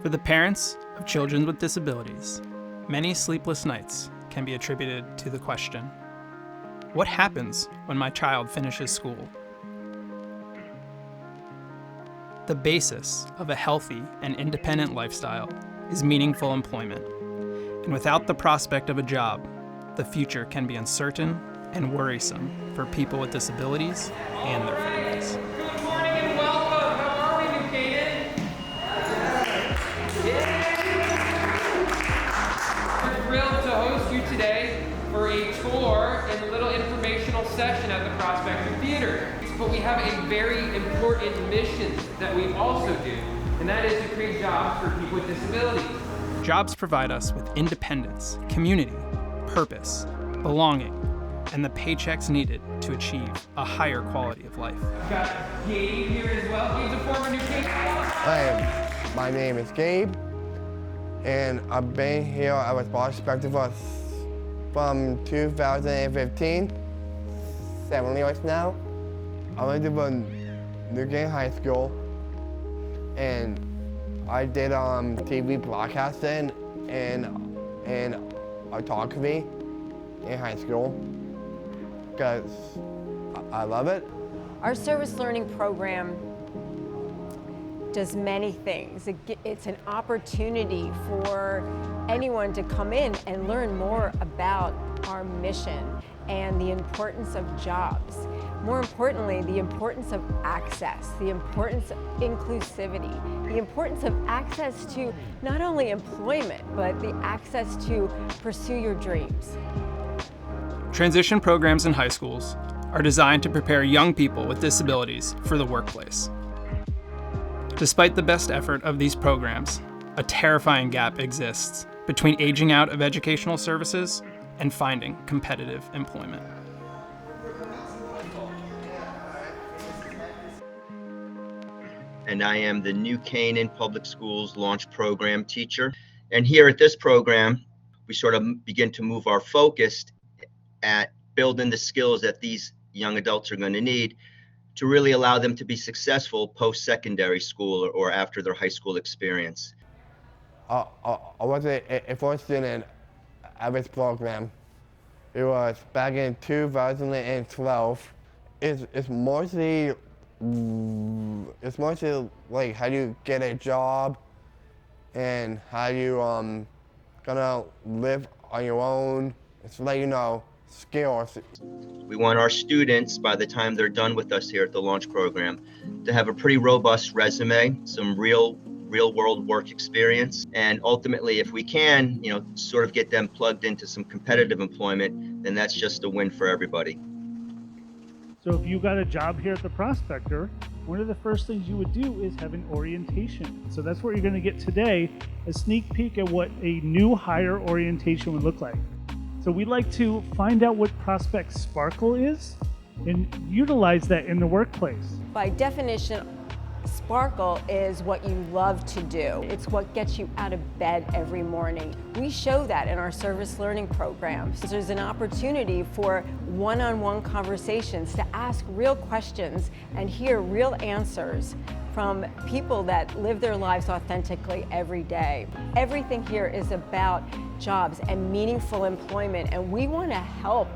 For the parents of children with disabilities, many sleepless nights can be attributed to the question, what happens when my child finishes school? The basis of a healthy and independent lifestyle is meaningful employment. And without the prospect of a job, the future can be uncertain and worrisome for people with disabilities and their families. Good morning and welcome. How are we, New Canaan? We're thrilled to host you today for a tour and a little informational session at the Prospector Theater. But we have a very important mission that we also do, and that is to create jobs for people with disabilities. Jobs provide us with independence, community, purpose, belonging, and the paychecks needed to achieve a higher quality of life. We've got Gabe here as well. Gabe's a former New Canaan. Hi, my name is Gabe, and I've been here at Prospector from 2015, 7 years now. I went to New Canaan High School, and I did TV broadcasting and photography in high school because I love it. Our service learning program does many things. It's an opportunity for anyone to come in and learn more about our mission and the importance of jobs. More importantly, the importance of access, the importance of inclusivity, the importance of access to not only employment, but the access to pursue your dreams. Transition programs in high schools are designed to prepare young people with disabilities for the workplace. Despite the best effort of these programs, a terrifying gap exists between aging out of educational services and finding competitive employment. And I am the New Canaan Public Schools Launch Program teacher. And here at this program, we sort of begin to move our focus at building the skills that these young adults are going to need to really allow them to be successful post-secondary school or after their high school experience. I was a first student at this program. It was back in 2012. It's mostly like how you get a job and how you gonna live on your own. It's like, skills. We want our students, by the time they're done with us here at the launch program, to have a pretty robust resume, some real world work experience, and ultimately, if we can, sort of get them plugged into some competitive employment, then that's just a win for everybody. So if you got a job here at the Prospector, one of the first things you would do is have an orientation. So that's what you're going to get today, a sneak peek at what a new hire orientation would look like. So we'd like to find out what Prospect Sparkle is and utilize that in the workplace. By definition, Sparkle is what you love to do. It's what gets you out of bed every morning. We show that in our service learning programs. There's an opportunity for one-on-one conversations to ask real questions and hear real answers from people that live their lives authentically every day. Everything here is about jobs and meaningful employment, and we want to help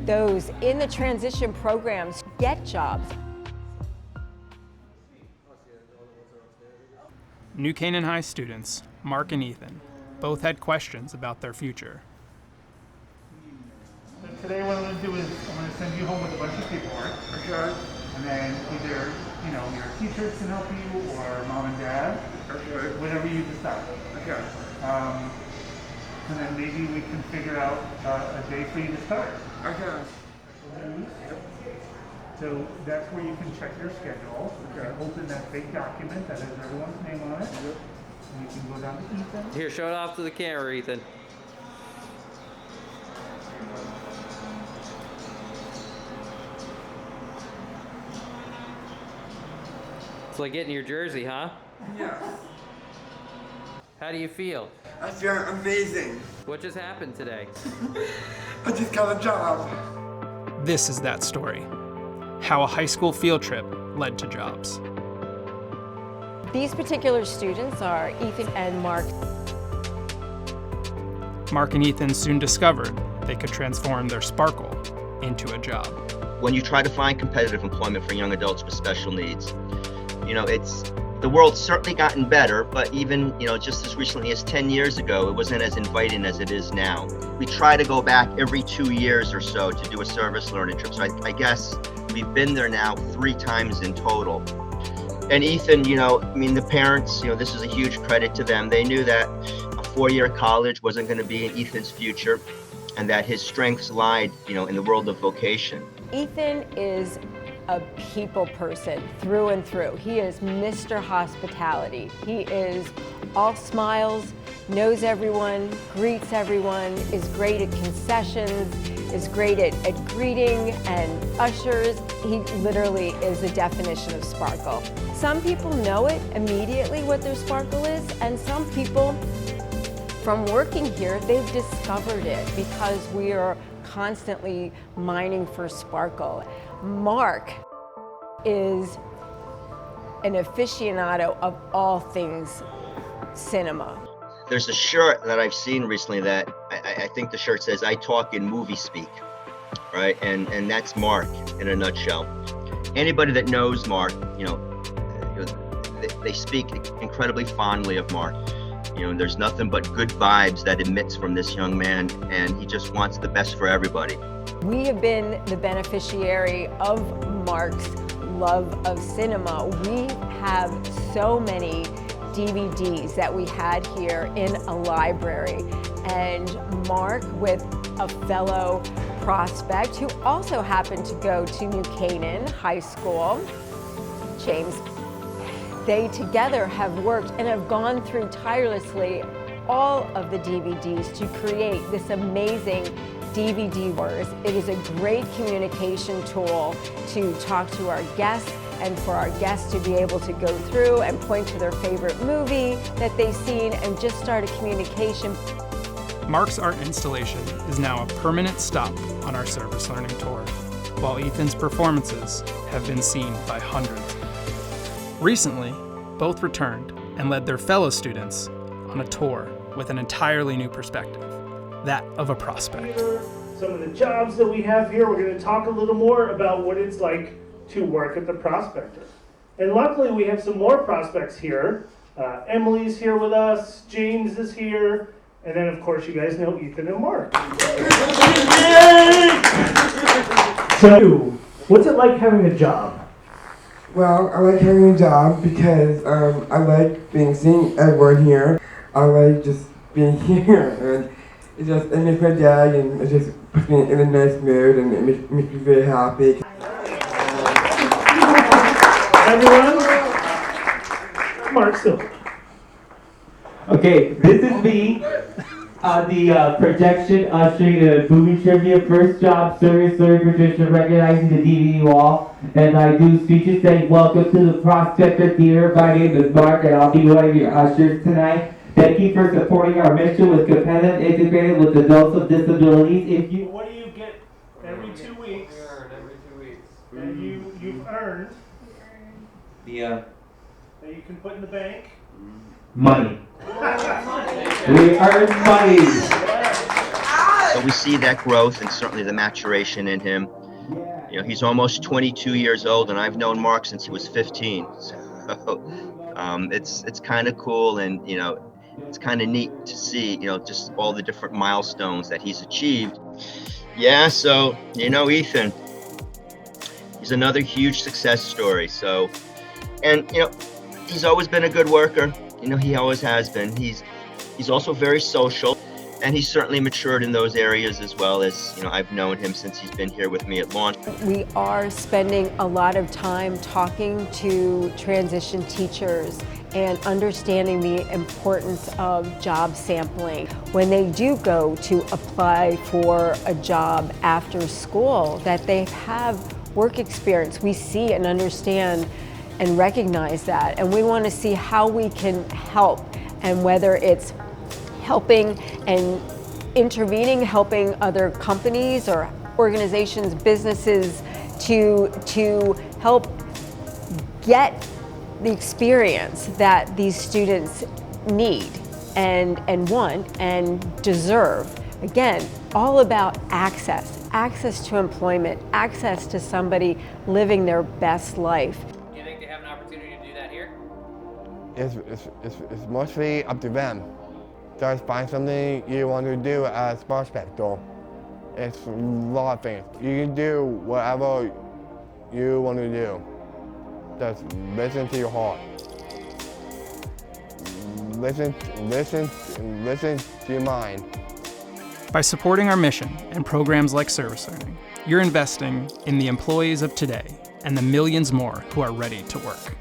those in the transition programs get jobs. New Canaan High students, Mark and Ethan, both had questions about their future. So today what I'm going to do is I'm going to send you home with a bunch of paperwork. Okay. And then either, your teachers can help you or mom and dad. Okay. Whatever you decide. Okay. And then maybe we can figure out a day for you to start. Okay. So that's where you can check your schedule. You can open that big document that has everyone's name on it. Yep. And you can go down to Ethan. Here, show it off to the camera, Ethan. It's like getting your jersey, huh? Yes. How do you feel? I feel amazing. What just happened today? I just got a job. This is that story, how a high school field trip led to jobs. These particular students are Ethan and Mark. Mark and Ethan soon discovered they could transform their sparkle into a job. When you try to find competitive employment for young adults with special needs, the world's certainly gotten better, but even, just as recently as 10 years ago, it wasn't as inviting as it is now. We try to go back every 2 years or so to do a service learning trip. So I guess we've been there now 3 times in total. And Ethan, the parents, this is a huge credit to them. They knew that a 4-year college wasn't going to be in Ethan's future, and that his strengths lied, in the world of vocation. Ethan is a people person through and through. He is Mr. Hospitality. He is all smiles, knows everyone, greets everyone, is great at concessions, is great at greeting and ushers. He literally is the definition of sparkle. Some people know it immediately what their sparkle is, and some people from working here, they've discovered it because we are constantly mining for sparkle. Mark is an aficionado of all things cinema. There's a shirt that I've seen recently that I think the shirt says, "I talk in movie speak," right? And that's Mark in a nutshell. Anybody that knows Mark, they speak incredibly fondly of Mark. There's nothing but good vibes that emits from this young man, and he just wants the best for everybody. We have been the beneficiary of Mark's love of cinema. We have so many DVDs that we had here in a library, and Mark, with a fellow prospect who also happened to go to New Canaan High School, James, they together have worked and have gone through tirelessly all of the DVDs to create this amazing DVD wars. It is a great communication tool to talk to our guests and for our guests to be able to go through and point to their favorite movie that they've seen and just start a communication. Mark's art installation is now a permanent stop on our service learning tour, while Ethan's performances have been seen by hundreds. Recently, both returned and led their fellow students on a tour with an entirely new perspective, that of a prospect. Some of the jobs that we have here, we're going to talk a little more about what it's like to work at the Prospector. And luckily we have some more prospects here. Emily's here with us, James is here, and then of course you guys know Ethan and Mark. So, what's it like having a job? Well, I like having a job because I like seeing everyone here. I like just being here, and it makes my day, and it just puts me in a nice mood, and it makes me very happy. Everyone, Mark Silver. Okay, this is me on the projection ushering the movie trivia first job service learning position recognizing the DVD wall. And I do speeches saying, "Welcome to the Prospector Theater. My name is Mark, and I'll be one of your ushers tonight. Thank you for supporting our mission with competitive integrated with adults with disabilities." What do you get every 2 weeks? Every 2 weeks. And you've earned The that you can put in the bank. money. We earn money. So we see that growth and certainly the maturation in him. He's almost 22 years old, and I've known Mark since he was 15. So it's kind of cool, and it's kind of neat to see just all the different milestones that he's achieved. Yeah, so Ethan, he's another huge success story. So, and he's always been a good worker. He always has been. He's also very social. And he's certainly matured in those areas as well as, I've known him since he's been here with me at launch. We are spending a lot of time talking to transition teachers and understanding the importance of job sampling. When they do go to apply for a job after school, that they have work experience. We see and understand and recognize that. And we want to see how we can help, and whether it's helping and intervening, helping other companies or organizations, businesses to help get the experience that these students need and want and deserve. Again, all about access to employment, access to somebody living their best life. Do you think they have an opportunity to do that here? It's mostly up to them. Just find something you want to do as Prospector. It's a lot of things. You can do whatever you want to do. Just listen to your heart. Listen to your mind. By supporting our mission and programs like service learning, you're investing in the employees of today and the millions more who are ready to work.